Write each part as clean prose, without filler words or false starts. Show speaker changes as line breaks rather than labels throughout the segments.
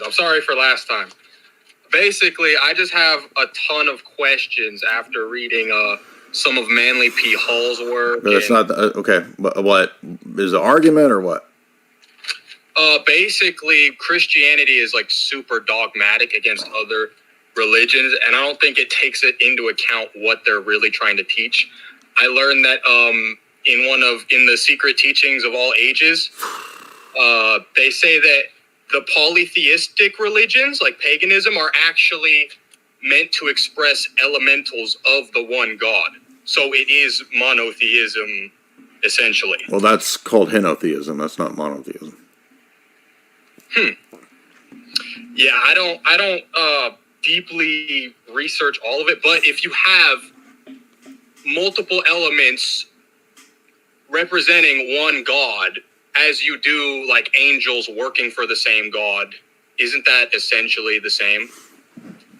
I'm sorry for last time. Basically, I just have a ton of questions after reading some of Manly P. Hall's work.
But it's not okay. But what is the argument or what?
Basically, Christianity is like super dogmatic against other religions, and I don't think it takes it into account what they're really trying to teach. I learned that in the Secret Teachings of All Ages, they say that the polytheistic religions, like paganism, are actually meant to express elementals of the one God. So it is monotheism, essentially.
Well, that's called henotheism. That's not monotheism.
Yeah, I don't deeply research all of it, but if you have multiple elements representing one God, as you do like angels working for the same God, isn't that essentially the same?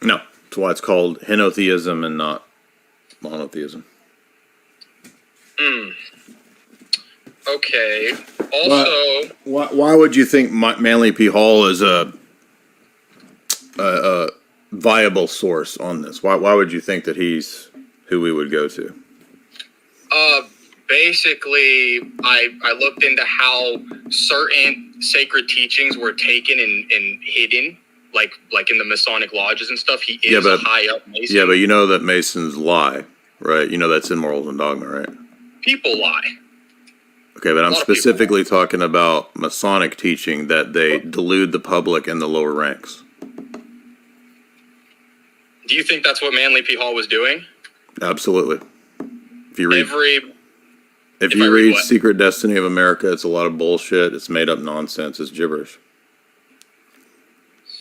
No, that's why it's called henotheism and not monotheism.
Okay. Also,
why would you think Manly P. Hall is a viable source on this? Why would you think that he's who we would go to?
Basically, I looked into how certain sacred teachings were taken and hidden, like in the Masonic lodges and stuff. He is a high up Mason.
Yeah, but you know that Masons lie, right? You know that's in Morals and Dogma, right?
People lie.
Okay, but I'm specifically talking about Masonic teaching that they delude the public and the lower ranks.
Do you think that's what Manly P. Hall was doing?
Absolutely. If you read Secret Destiny of America, it's a lot of bullshit. It's made up nonsense. It's gibberish.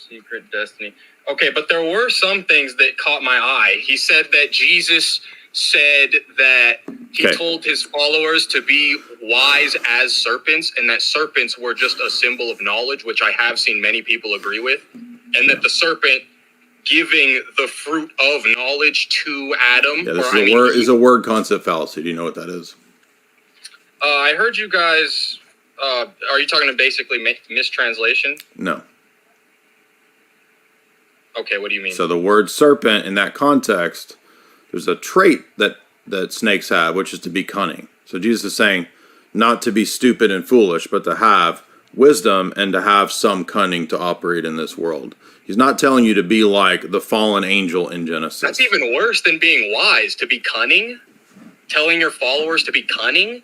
Secret Destiny. Okay, but there were some things that caught my eye. He said that Jesus said that he told his followers to be wise as serpents, and that serpents were just a symbol of knowledge, which I have seen many people agree with, and that the serpent giving the fruit of knowledge to Adam.
Yeah, this is a word concept fallacy. Do you know what that is?
I heard you guys. Are you talking to basically mistranslation?
No.
Okay, what do you mean?
So the word serpent in that context, there's a trait that snakes have, which is to be cunning. So Jesus is saying not to be stupid and foolish, but to have wisdom and to have some cunning to operate in this world. He's not telling you to be like the fallen angel in Genesis.
That's even worse than being wise, to be cunning? Telling your followers to be cunning?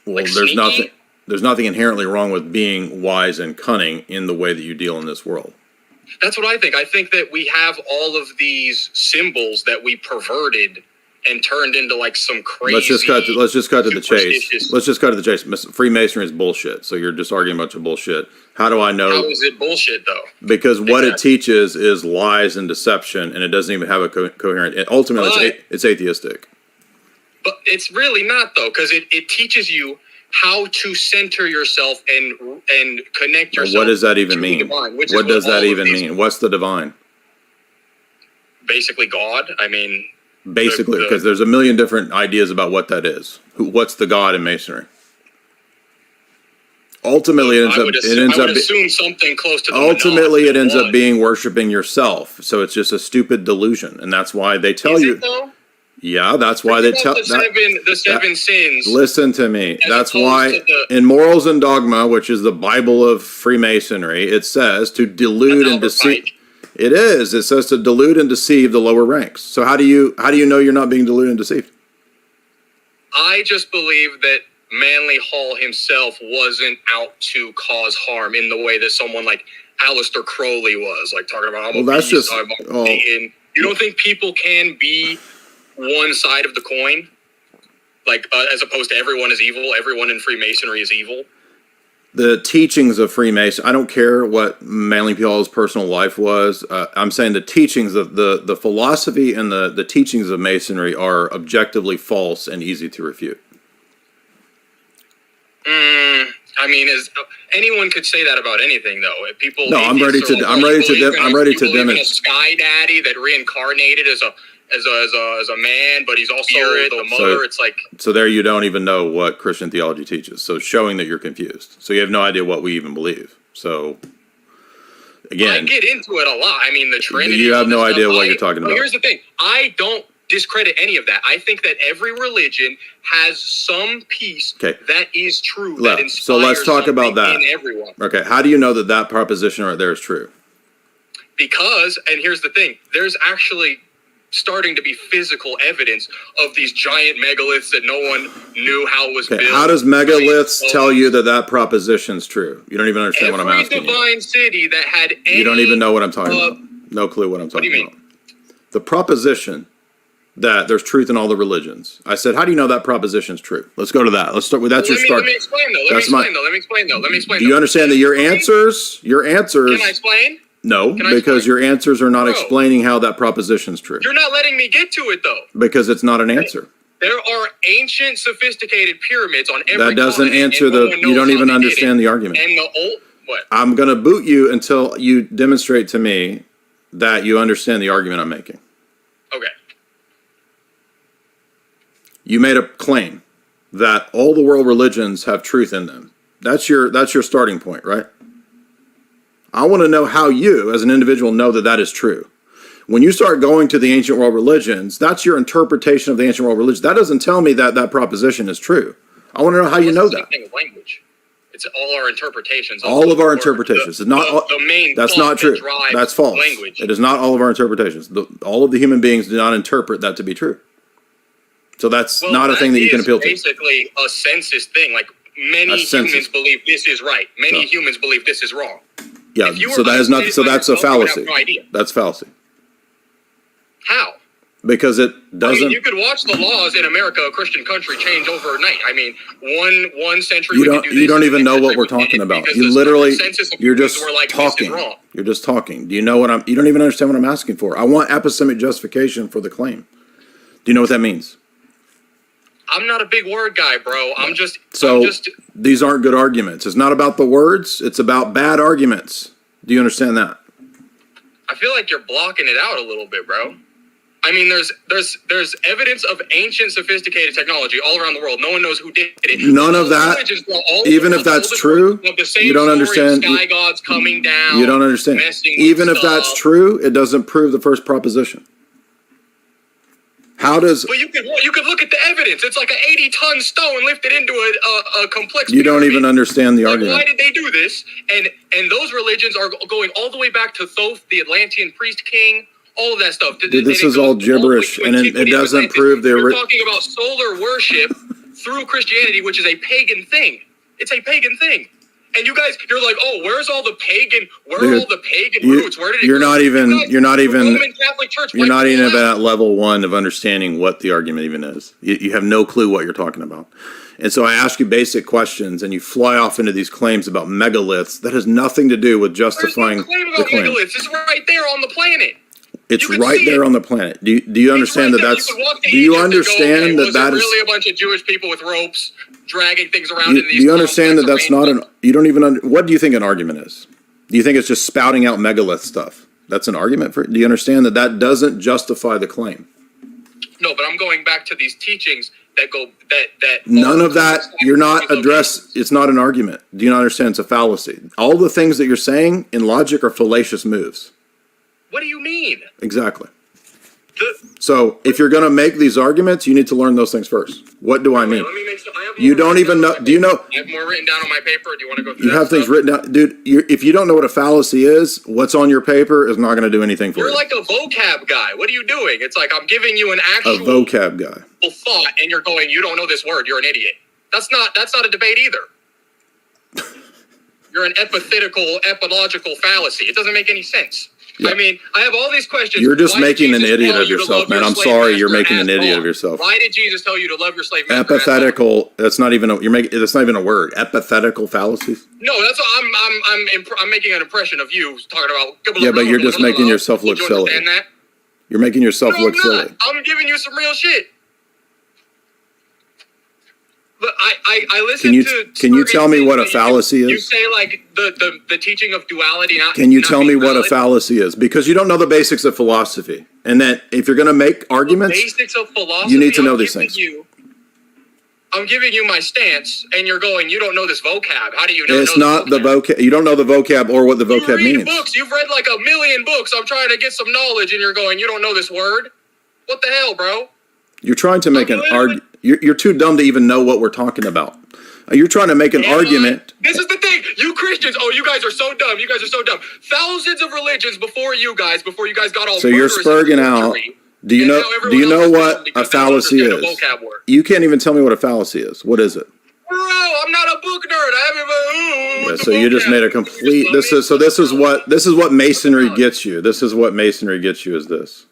Well,
like
there's nothing inherently wrong with being wise and cunning in the way that you deal in this world.
That's what I think. I think that we have all of these symbols that we perverted and turned into like some crazy.
Let's just cut to the chase. Let's just cut to the chase. Freemasonry is bullshit. So you're just arguing a bunch of bullshit. How do I know?
How is it bullshit though?
Because what it teaches is lies and deception, and it doesn't even have a coherent. Ultimately, it's atheistic.
But it's really not though, because it teaches you how to center yourself and connect yourself.
What does that even mean?
Divine,
what does that even mean? What's the divine?
Basically, God. I mean.
Basically, because there's a million different ideas about what that is. What's the God in Masonry? Ultimately, it ends up being worshiping yourself. So it's just a stupid delusion, and that's why they tell you. Yeah, that's why they tell
the seven sins.
Listen to me. That's why in Morals and Dogma, which is the Bible of Freemasonry, it says to delude and deceive. It is. It says to delude and deceive the lower ranks. So how do you know you're not being deluded and deceived?
I just believe that Manly Hall himself wasn't out to cause harm in the way that someone like Aleister Crowley was, like talking about. You don't think people can be one side of the coin, like as opposed to everyone is evil? Everyone in Freemasonry is evil.
The teachings of Freemason, I don't care what Manly P. Hall's personal life was. I'm saying the teachings of the philosophy and the teachings of Masonry are objectively false and easy to refute.
I mean, anyone could say that about anything, though. If people,
no, I'm ready to demonstrate.
A sky daddy that reincarnated as a man, but he's also the mother. It's like,
so there you don't even know what Christian theology teaches. So showing that you're confused. So you have no idea what we even believe. So again,
I get into it a lot. I mean, the Trinity.
You have no idea what you're talking about.
Here's the thing. I don't discredit any of that. I think that every religion has some piece that is true. That inspires
so let's talk about that.
In everyone.
Okay. How do you know that that proposition right there is true?
Because, and here's the thing, there's actually starting to be physical evidence of these giant megaliths that no one knew how was built.
How does megaliths tell you that that proposition's true? You don't even understand what I'm asking
Every divine city that had any...
You don't even know what I'm talking about. No clue what I'm talking about. The proposition that there's truth in all the religions. I said, how do you know that proposition's true? Let's go to that. Let's start with that's your start.
Let me explain though. Let me explain.
Do you understand that your answers?
Can I explain?
No, because your answers are not explaining how that proposition's true.
You're not letting me get to it, though.
Because it's not an answer.
There are ancient, sophisticated pyramids on every
That doesn't answer you don't even understand the argument.
And the old, what?
I'm going to boot you until you demonstrate to me that you understand the argument I'm making.
Okay.
You made a claim that all the world religions have truth in them. That's your starting point, right? I want to know how you, as an individual, know that that is true. When you start going to the ancient world religions, that's your interpretation of the ancient world religions. That doesn't tell me that that proposition is true. I want to know how you know that.
Language. It's all our interpretations.
All of our interpretations. It's not.
The main.
That's not true. That's false.
Language.
It is not all of our interpretations. All of the human beings do not interpret that to be true. So that's not a thing that you can appeal to.
Basically, a census thing. Like many humans believe this is right. Many humans believe this is wrong.
Yeah, so that is not. So that's a fallacy. That's fallacy.
How?
Because it doesn't.
I mean, you could watch the laws in America, a Christian country, change overnight. I mean, one century.
You don't even know what we're talking about. You literally. You're just talking. You're just talking. Do you know what I'm? You don't even understand what I'm asking for. I want epistemic justification for the claim. Do you know what that means?
I'm not a big word guy, bro.
These aren't good arguments. It's not about the words. It's about bad arguments. Do you understand that?
I feel like you're blocking it out a little bit, bro. I mean, there's evidence of ancient, sophisticated technology all around the world. No one knows who did it.
None of that. Even if that's true, you don't understand.
Sky gods coming down.
You don't understand. Even if that's true, it doesn't prove the first proposition. How does?
But you could look at the evidence. It's like an 80-ton stone lifted into a complex.
You don't even understand the argument.
Why did they do this? And those religions are going all the way back to Thoth, the Atlantean priest king, all of that stuff.
Dude, this is all gibberish, and it doesn't prove the.
You're talking about solar worship through Christianity, which is a pagan thing. It's a pagan thing. And you guys, you're like, oh, where's all the pagan? Where are all the pagan roots? Where did it go? You're not
even at level 1 of understanding what the argument even is. You have no clue what you're talking about. And so I ask you basic questions, and you fly off into these claims about megaliths that has nothing to do with justifying the claim.
Megaliths. It's right there on the planet.
It's right there on the planet. Do you understand that that's? Do you understand that that is
really a bunch of Jewish people with ropes dragging things around? Do
you understand that that's not an? You don't even. What do you think an argument is? Do you think it's just spouting out megalith stuff? That's an argument for. Do you understand that that doesn't justify the claim?
No, but I'm going back to these teachings that go that.
None of that. You're not addressed. It's not an argument. Do you not understand? It's a fallacy. All the things that you're saying in logic are fallacious moves.
What do you mean?
Exactly. So if you're going to make these arguments, you need to learn those things first. What do I mean?
Let me make sure.
You don't even know. Do you know?
I have more written down on my paper. Do you want to go through
You have things written down. Dude, if you don't know what a fallacy is, what's on your paper is not going to do anything for you.
You're like a vocab guy. What are you doing? It's like I'm giving you an actual
vocab guy.
Thought, and you're going, you don't know this word. You're an idiot. That's not a debate either. You're an epistological fallacy. It doesn't make any sense. Yeah. I mean, I have all these questions.
You're just making an idiot of yourself, man. I'm sorry, you're making an idiot of yourself.
Why did Jesus tell you to love your slave master?
Epathetical. That's not even that's not even a word. Epathetical fallacies.
No, that's I'm making an impression of you talking about.
Yeah, but you're just making yourself look silly.
Understand that?
You're making yourself look silly.
I'm giving you some real shit. But I listen to.
Can you tell me what a fallacy is?
You say like the teaching of duality.
Can you tell me what a fallacy is? Because you don't know the basics of philosophy, and that if you're going to make arguments,
the basics of philosophy,
you need to know these things.
I'm giving you my stance, and you're going, you don't know this vocab. How do you know?
It's not the vocab. You don't know the vocab or what the vocab
you read
means.
Books. You've read like 1,000,000 books. I'm trying to get some knowledge, and you're going, you don't know this word? What the hell, bro?
You're trying to make an argument. You're too dumb to even know what we're talking about. You're trying to make an argument.
This is the thing. You Christians, you guys are so dumb. You guys are so dumb. Thousands of religions before you guys got all.
So you're spurging out. Do you know what a fallacy is? You can't even tell me what a fallacy is. What is it?
Bro, I'm not a book nerd. I haven't.
Yeah, so you just made a complete. This is what Masonry gets you. This is what Masonry gets you. Is this?